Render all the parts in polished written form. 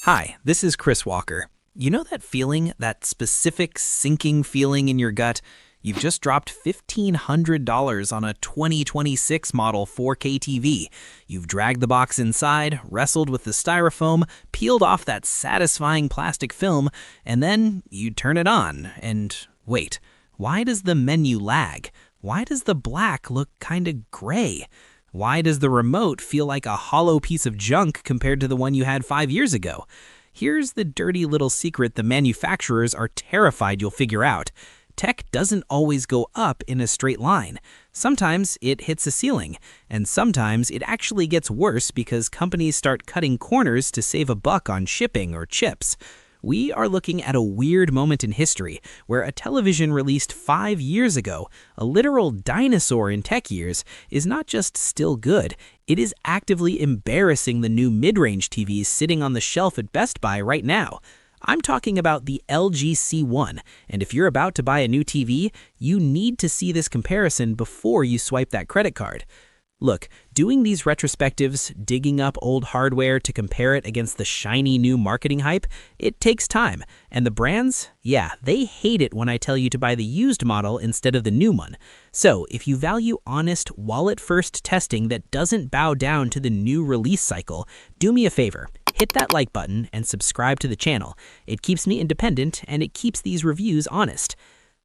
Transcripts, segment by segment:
Hi, this is Chris Walker. You know that feeling, that specific sinking feeling in your gut? You've just dropped $1,500 on a 2026 model 4K TV. You've dragged the box inside, wrestled with the styrofoam, peeled off that satisfying plastic film, and then you turn it on. And wait, why does the menu lag? Why does the black look kinda gray? Why does the remote feel like a hollow piece of junk compared to the one you had 5 years ago? Here's the dirty little secret the manufacturers are terrified you'll figure out. Tech doesn't always go up in a straight line. Sometimes it hits a ceiling, and sometimes it actually gets worse because companies start cutting corners to save a buck on shipping or chips. We are looking at a weird moment in history where a television released 5 years ago, a literal dinosaur in tech years, is not just still good, it is actively embarrassing the new mid-range TVs sitting on the shelf at Best Buy right now. I'm talking about the LG C1, and if you're about to buy a new TV, you need to see this comparison before you swipe that credit card. Look, doing these retrospectives, digging up old hardware to compare it against the shiny new marketing hype, it takes time. And the brands, yeah, they hate it when I tell you to buy the used model instead of the new one. So if you value honest, wallet-first testing that doesn't bow down to the new release cycle, do me a favor. Hit that like button and subscribe to the channel. It keeps me independent and it keeps these reviews honest.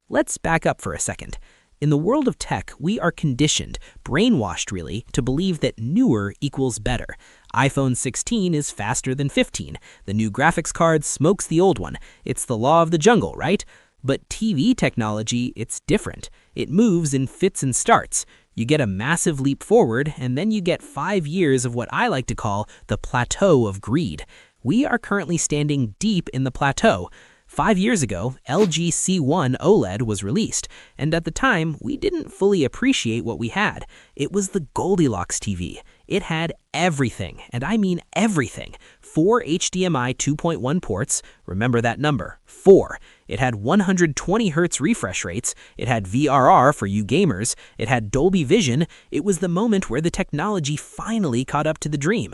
Let's back up for a second. In the world of tech, we are conditioned, brainwashed really, to believe that newer equals better. iPhone 16 is faster than 15. The new graphics card smokes the old one. It's the law of the jungle, right? But TV technology, it's different. It moves in fits and starts. You get a massive leap forward, and then you get 5 years of what I like to call the Plateau of Greed. We are currently standing deep in the plateau. 5 years ago, LG C1 OLED was released, and at the time, we didn't fully appreciate what we had. It was the Goldilocks TV. It had everything, and I mean everything. 4 HDMI 2.1 ports, remember that number, 4. It had 120 Hz refresh rates, it had VRR for you gamers, it had Dolby Vision. It was the moment where the technology finally caught up to the dream.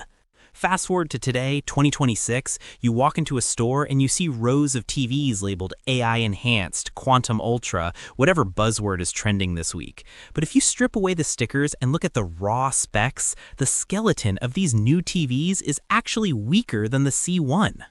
Fast forward to today, 2026, you walk into a store and you see rows of TVs labeled AI enhanced, quantum ultra, whatever buzzword is trending this week. But if you strip away the stickers and look at the raw specs, the skeleton of these new TVs is actually weaker than the C1.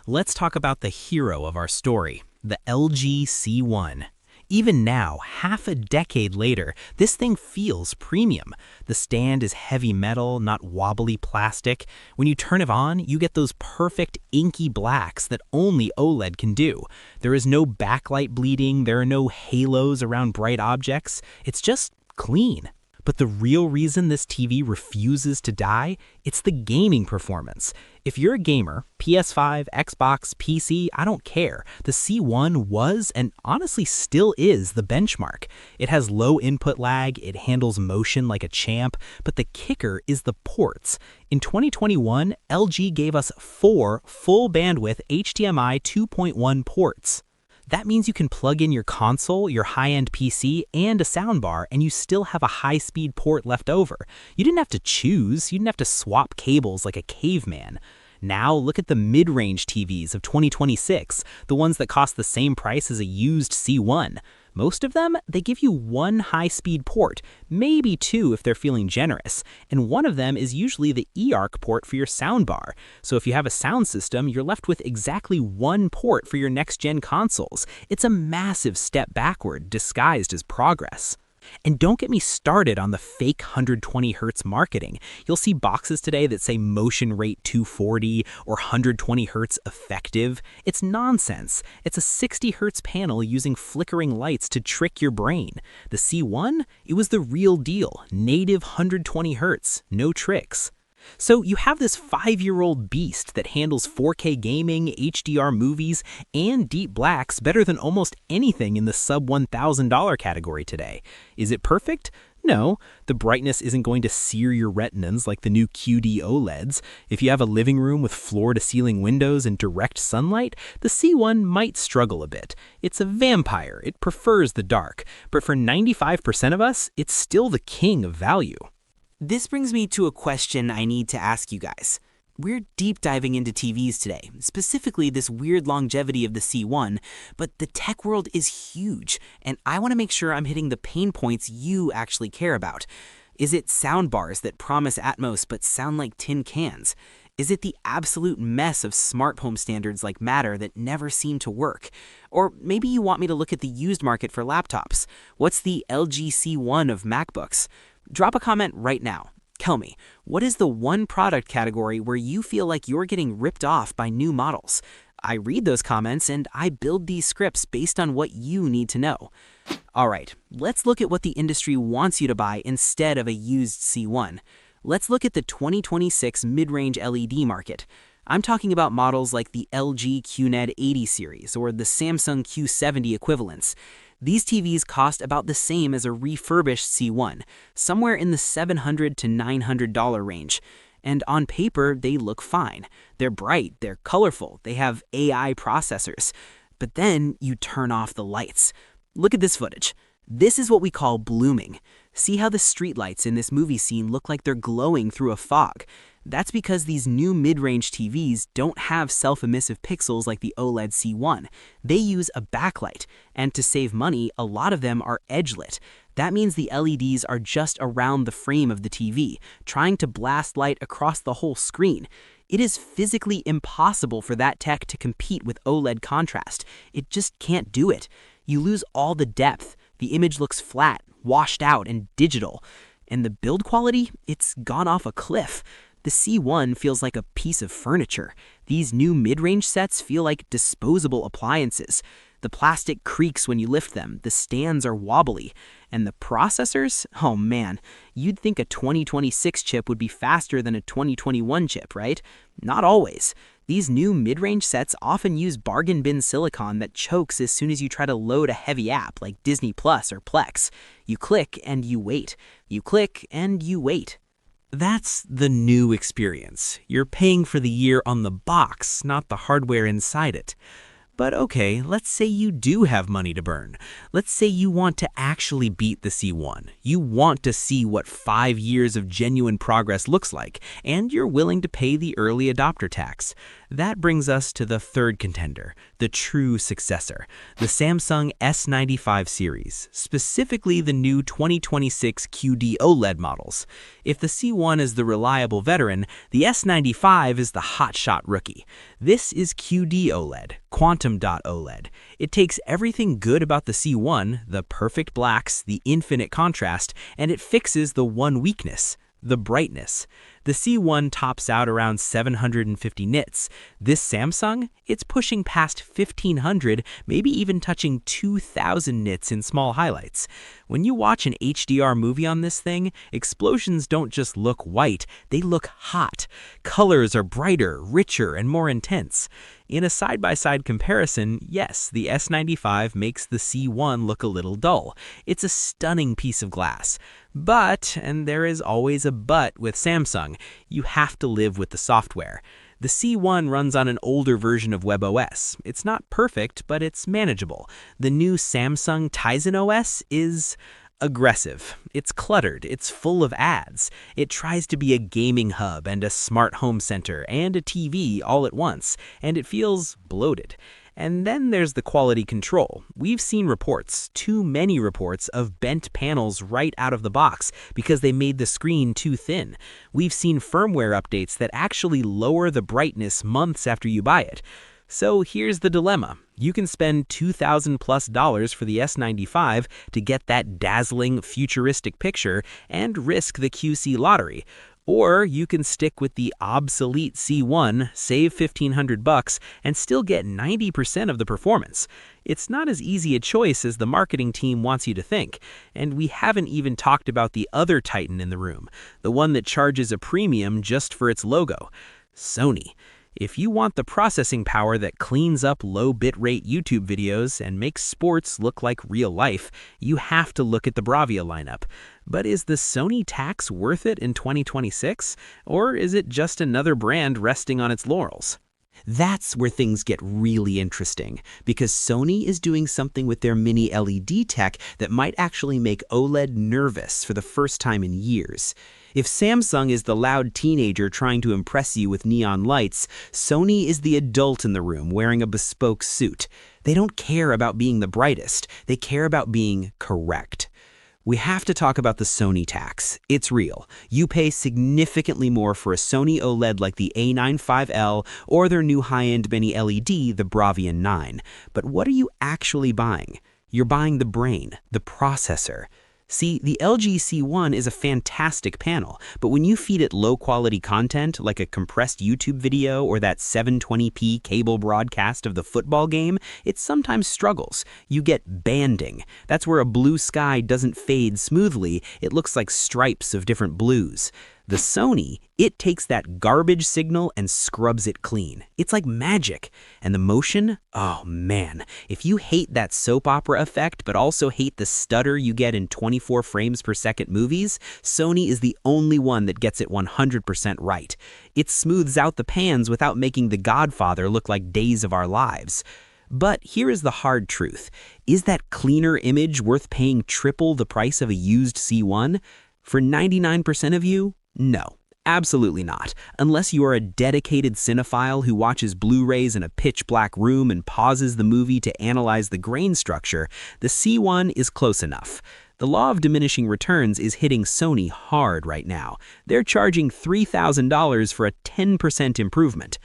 Let's talk about the hero of our story, the LG C1. Even now, half a decade later, this thing feels premium. The stand is heavy metal, not wobbly plastic. When you turn it on, you get those perfect inky blacks that only OLED can do. There is no backlight bleeding, there are no halos around bright objects. It's just clean. But the real reason this TV refuses to die, it's the gaming performance. If you're a gamer, PS5, Xbox, PC, I don't care. The C1 was and honestly still is the benchmark. It has low input lag, it handles motion like a champ, but the kicker is the ports. In 2021, LG gave us 4 full bandwidth HDMI 2.1 ports. That means you can plug in your console, your high-end PC, and a soundbar, and you still have a high-speed port left over. You didn't have to choose, you didn't have to swap cables like a caveman. Now look at the mid-range TVs of 2026, the ones that cost the same price as a used C1. Most of them, they give you 1 high-speed port, maybe 2 if they're feeling generous, and one of them is usually the eARC port for your soundbar. So if you have a sound system, you're left with exactly 1 port for your next-gen consoles. It's a massive step backward, disguised as progress. And don't get me started on the fake 120 Hz marketing. You'll see boxes today that say motion rate 240 or 120 Hz effective. It's nonsense. It's a 60 Hz panel using flickering lights to trick your brain. The C1, it was the real deal, native 120 Hz, no tricks. So you have this 5-year-old beast that handles 4K gaming, HDR movies, and deep blacks better than almost anything in the sub-$1,000 category today. Is it perfect? No, the brightness isn't going to sear your retinas like the new QD OLEDs. If you have a living room with floor-to-ceiling windows and direct sunlight, the C1 might struggle a bit. It's a vampire, it prefers the dark, but for 95% of us, it's still the king of value. This brings me to a question I need to ask you guys. We're deep diving into TVs today, specifically this weird longevity of the C1, but the tech world is huge, and I want to make sure I'm hitting the pain points you actually care about. Is it soundbars that promise Atmos but sound like tin cans? Is it the absolute mess of smart home standards like Matter that never seem to work? Or maybe you want me to look at the used market for laptops. What's the LG C1 of MacBooks? Drop a comment right now. Tell me, what is the one product category where you feel like you're getting ripped off by new models? I read those comments and I build these scripts based on what you need to know. All right, let's look at what the industry wants you to buy instead of a used C1. Let's look at the 2026 mid-range LED market. I'm talking about models like the LG QNED 80 series or the Samsung Q70 equivalents. These TVs cost about the same as a refurbished C1, somewhere in the $700 to $900 range. And on paper, they look fine. They're bright, they're colorful, they have AI processors. But then you turn off the lights. Look at this footage. This is what we call blooming. See how the streetlights in this movie scene look like they're glowing through a fog. That's because these new mid-range TVs don't have self-emissive pixels like the OLED C1. They use a backlight, and to save money, a lot of them are edge-lit. That means the LEDs are just around the frame of the TV, trying to blast light across the whole screen. It is physically impossible for that tech to compete with OLED contrast. It just can't do it. You lose all the depth. The image looks flat, washed out, and digital. And the build quality, it's gone off a cliff. The C1 feels like a piece of furniture. These new mid-range sets feel like disposable appliances. The plastic creaks when you lift them, the stands are wobbly. And the processors? Oh man, you'd think a 2026 chip would be faster than a 2021 chip, right? Not always. These new mid-range sets often use bargain bin silicon that chokes as soon as you try to load a heavy app like Disney Plus or Plex. You click and you wait. You click and you wait. That's the new experience. You're paying for the year on the box, not the hardware inside it. But okay, let's say you do have money to burn. Let's say you want to actually beat the C1. You want to see what 5 years of genuine progress looks like, and you're willing to pay the early adopter tax. That brings us to the third contender, the true successor, the Samsung S95 series, specifically the new 2026 QD OLED models. If the C1 is the reliable veteran, the S95 is the hotshot rookie. This is QD OLED, Quantum Dot OLED. It takes everything good about the C1, the perfect blacks, the infinite contrast, and it fixes the one weakness, the brightness. The C1 tops out around 750 nits. This Samsung, it's pushing past 1500, maybe even touching 2000 nits in small highlights. When you watch an HDR movie on this thing, explosions don't just look white, they look hot. Colors are brighter, richer, and more intense. In a side-by-side comparison, yes, the S95 makes the C1 look a little dull. It's a stunning piece of glass. But, and there is always a but with Samsung, you have to live with the software. The C1 runs on an older version of WebOS. It's not perfect, but it's manageable. The new Samsung Tizen OS is aggressive. It's cluttered. It's full of ads. It tries to be a gaming hub and a smart home center and a TV all at once, and it feels bloated. And then there's the quality control. We've seen reports, too many reports, of bent panels right out of the box because they made the screen too thin. We've seen firmware updates that actually lower the brightness months after you buy it. So here's the dilemma. You can spend $2,000+ for the S95 to get that dazzling, futuristic picture and risk the QC lottery. Or you can stick with the obsolete C1, save $1,500, and still get 90% of the performance. It's not as easy a choice as the marketing team wants you to think. And we haven't even talked about the other titan in the room, the one that charges a premium just for its logo, Sony. If you want the processing power that cleans up low bitrate YouTube videos and makes sports look like real life, you have to look at the Bravia lineup. But is the Sony tax worth it in 2026? Or is it just another brand resting on its laurels? That's where things get really interesting, because Sony is doing something with their mini LED tech that might actually make OLED nervous for the first time in years. If Samsung is the loud teenager trying to impress you with neon lights, Sony is the adult in the room wearing a bespoke suit. They don't care about being the brightest, they care about being correct. We have to talk about the Sony tax. It's real. You pay significantly more for a Sony OLED like the A95L or their new high-end mini LED, the Bravia 9. But what are you actually buying? You're buying the brain, the processor. See, the LG C1 is a fantastic panel, but when you feed it low-quality content like a compressed YouTube video or that 720p cable broadcast of the football game, it sometimes struggles. You get banding. That's where a blue sky doesn't fade smoothly, it looks like stripes of different blues. The Sony, it takes that garbage signal and scrubs it clean. It's like magic. And the motion? Oh man, if you hate that soap opera effect but also hate the stutter you get in 24 frames per second movies, Sony is the only one that gets it 100% right. It smooths out the pans without making The Godfather look like Days of Our Lives. But here is the hard truth. Is that cleaner image worth paying triple the price of a used C1? For 99% of you, no, absolutely not. Unless you are a dedicated cinephile who watches Blu-rays in a pitch-black room and pauses the movie to analyze the grain structure, the C1 is close enough. The law of diminishing returns is hitting Sony hard right now. They're charging $3,000 for a 10% improvement.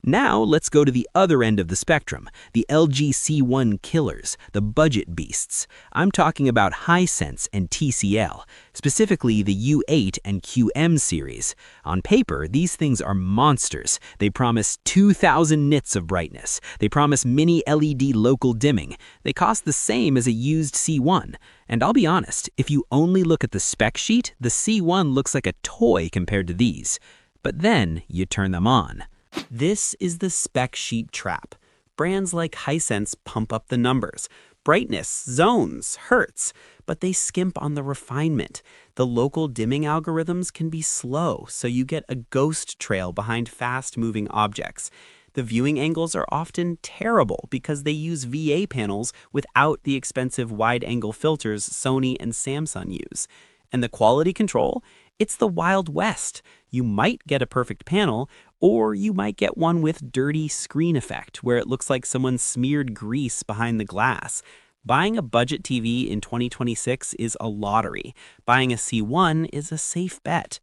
Now let's go to the other end of the spectrum, the LG C1 killers, the budget beasts. I'm talking about Hisense and TCL, specifically the U8 and QM series. On paper, these things are monsters. They promise 2,000 nits of brightness. They promise mini LED local dimming. They cost the same as a used C1. And I'll be honest, if you only look at the spec sheet, the C1 looks like a toy compared to these. But then you turn them on. This is the spec sheet trap. Brands like Hisense pump up the numbers, brightness, zones, hertz, but they skimp on the refinement. The local dimming algorithms can be slow, so you get a ghost trail behind fast-moving objects. The viewing angles are often terrible because they use VA panels without the expensive wide-angle filters Sony and Samsung use. And the quality control? It's the Wild West. You might get a perfect panel, or you might get one with dirty screen effect, where it looks like someone smeared grease behind the glass. Buying a budget TV in 2026 is a lottery. Buying a C1 is a safe bet.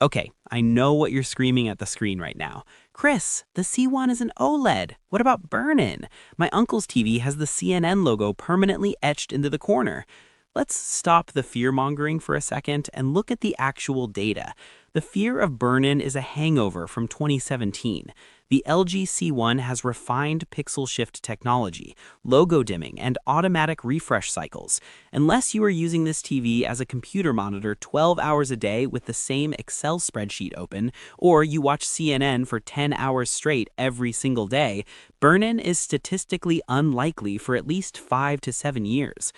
Okay, I know what you're screaming at the screen right now. Chris, the C1 is an OLED. What about burn-in? My uncle's TV has the CNN logo permanently etched into the corner. Let's stop the fear-mongering for a second and look at the actual data. The fear of burn-in is a hangover from 2017. The LG C1 has refined pixel shift technology, logo dimming, and automatic refresh cycles. Unless you are using this TV as a computer monitor 12 hours a day with the same Excel spreadsheet open, or you watch CNN for 10 hours straight every single day, burn-in is statistically unlikely for at least 5 to 7 years.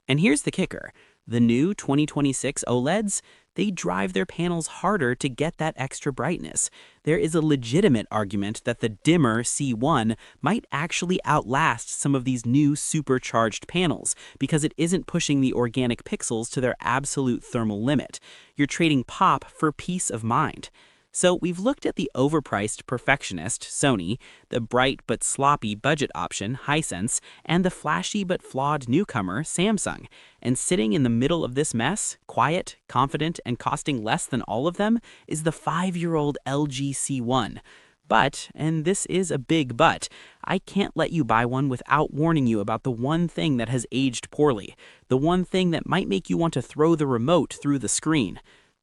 And here's the kicker. The new 2026 OLEDs, they drive their panels harder to get that extra brightness. There is a legitimate argument that the dimmer C1 might actually outlast some of these new supercharged panels because it isn't pushing the organic pixels to their absolute thermal limit. You're trading pop for peace of mind. So we've looked at the overpriced perfectionist, Sony, the bright but sloppy budget option, Hisense, and the flashy but flawed newcomer, Samsung. And sitting in the middle of this mess, quiet, confident, and costing less than all of them, is the 5-year-old LG C1. But, and this is a big but, I can't let you buy one without warning you about the one thing that has aged poorly, the one thing that might make you want to throw the remote through the screen.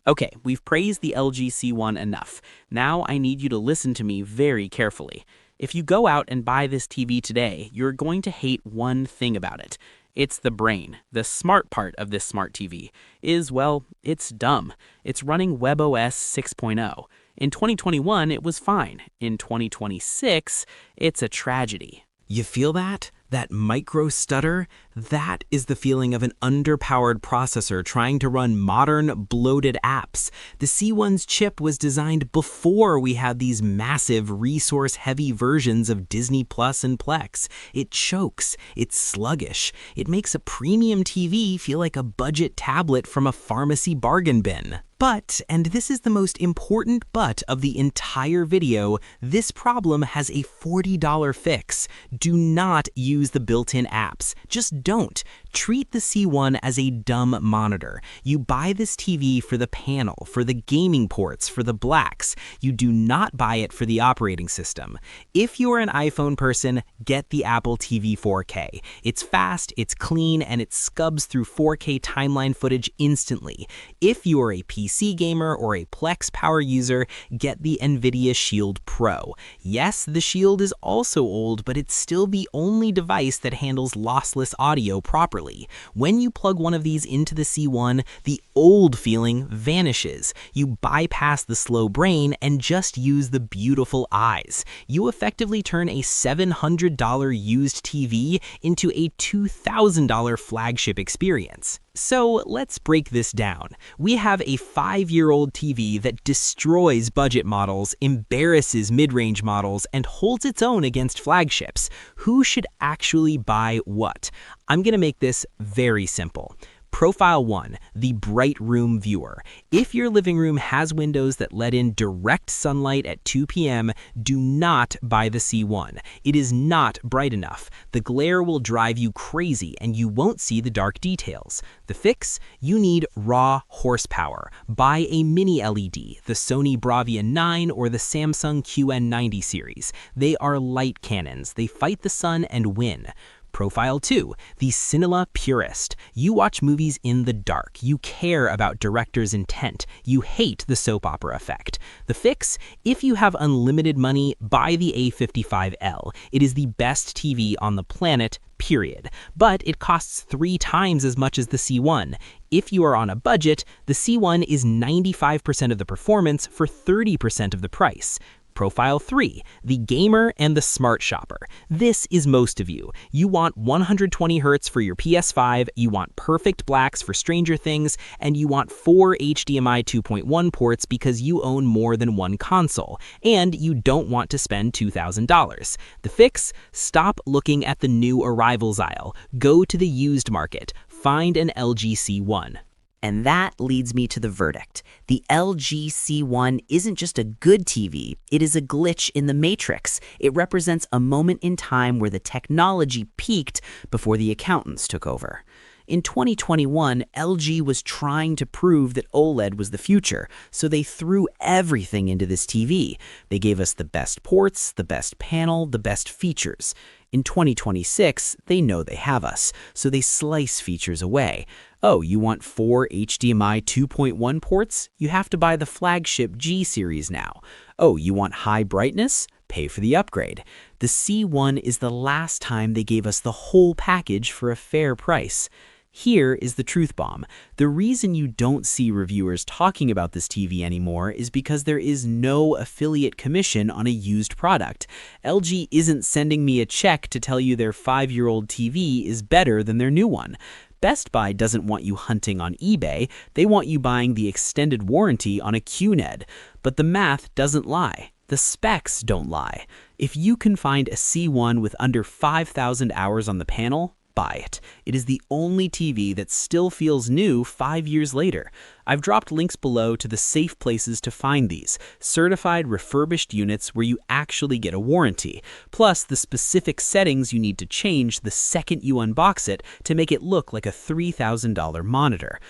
Okay, we've praised the LG C1 enough. Now I need you to listen to me very carefully. If you go out and buy this TV today, you're going to hate one thing about it. It's the brain. The smart part of this smart TV is, well, it's dumb. It's running WebOS 6.0. In 2021, it was fine. In 2026, it's a tragedy. You feel that? That micro stutter? That is the feeling of an underpowered processor trying to run modern, bloated apps. The C1's chip was designed before we had these massive, resource-heavy versions of Disney Plus and Plex. It chokes. It's sluggish. It makes a premium TV feel like a budget tablet from a pharmacy bargain bin. But, and this is the most important but of the entire video, this problem has a $40 fix. Do not use the built-in apps. Just don't. Treat the C1 as a dumb monitor. You buy this TV for the panel, for the gaming ports, for the blacks. You do not buy it for the operating system. If you're an iPhone person, get the Apple TV 4K. It's fast, it's clean, and it scubs through 4K timeline footage instantly. If you're a PC gamer or a Plex power user, get the NVIDIA Shield Pro. Yes, the Shield is also old, but it's still the only device that handles lossless audio properly. When you plug one of these into the C1, the old feeling vanishes. You bypass the slow brain and just use the beautiful eyes. You effectively turn a $700 used TV into a $2,000 flagship experience. So let's break this down. We have a 5-year-old TV that destroys budget models, embarrasses mid-range models, and holds its own against flagships. Who should actually buy what? I'm going to make this very simple. Profile 1, the bright room viewer. If your living room has windows that let in direct sunlight at 2 p.m., do not buy the C1. It is not bright enough. The glare will drive you crazy and you won't see the dark details. The fix? You need raw horsepower. Buy a mini LED, the Sony Bravia 9 or the Samsung QN90 series. They are light cannons. They fight the sun and win. Profile 2, the cinema purist. You watch movies in the dark. You care about director's intent. You hate the soap opera effect. The fix? If you have unlimited money, buy the A55L. It is the best TV on the planet, period. But it costs 3 times as much as the C1. If you are on a budget, the C1 is 95% of the performance for 30% of the price. Profile 3, the gamer and the smart shopper. This is most of you. You want 120 Hz for your PS5, you want perfect blacks for Stranger Things, and you want 4 HDMI 2.1 ports because you own more than one console, and you don't want to spend $2,000. The fix? Stop looking at the new arrivals aisle. Go to the used market. Find an LG C1. And that leads me to the verdict. The LG C1 isn't just a good TV, it is a glitch in the matrix. It represents a moment in time where the technology peaked before the accountants took over. In 2021, LG was trying to prove that OLED was the future, so they threw everything into this TV. They gave us the best ports, the best panel, the best features. In 2026, they know they have us, so they slice features away. Oh, you want 4 HDMI 2.1 ports? You have to buy the flagship G series now. Oh, you want high brightness? Pay for the upgrade. The C1 is the last time they gave us the whole package for a fair price. Here is the truth bomb. The reason you don't see reviewers talking about this TV anymore is because there is no affiliate commission on a used product. LG isn't sending me a check to tell you their 5-year-old TV is better than their new one. Best Buy doesn't want you hunting on eBay, they want you buying the extended warranty on a QNED. But the math doesn't lie. The specs don't lie. If you can find a C1 with under 5,000 hours on the panel, buy it. It is the only TV that still feels new 5 years later. I've dropped links below to the safe places to find these, certified refurbished units where you actually get a warranty, plus the specific settings you need to change the second you unbox it to make it look like a $3,000 monitor.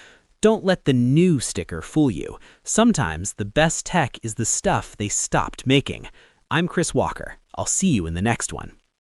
Don't let the new sticker fool you. Sometimes the best tech is the stuff they stopped making. I'm Chris Walker. I'll see you in the next one.